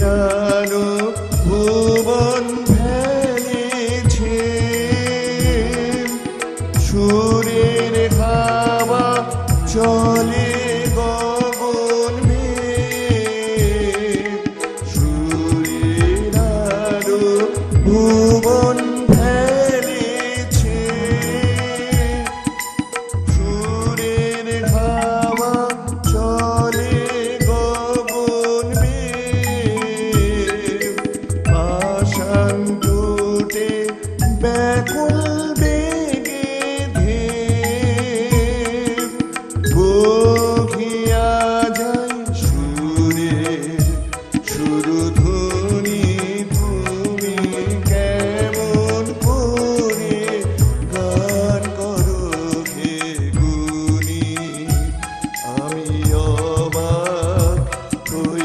আলো ভুবন ফেলেছে, সুরের হাওয়া চলে গগন মেঘ, সুরের আলো ভুবন ফেলেছে, সুরের হাওয়া চলে গগন মেঘ, পাষাণ টুটে ব্যাকুল বেগে ধেয়ে বহিয়া যায় সুরে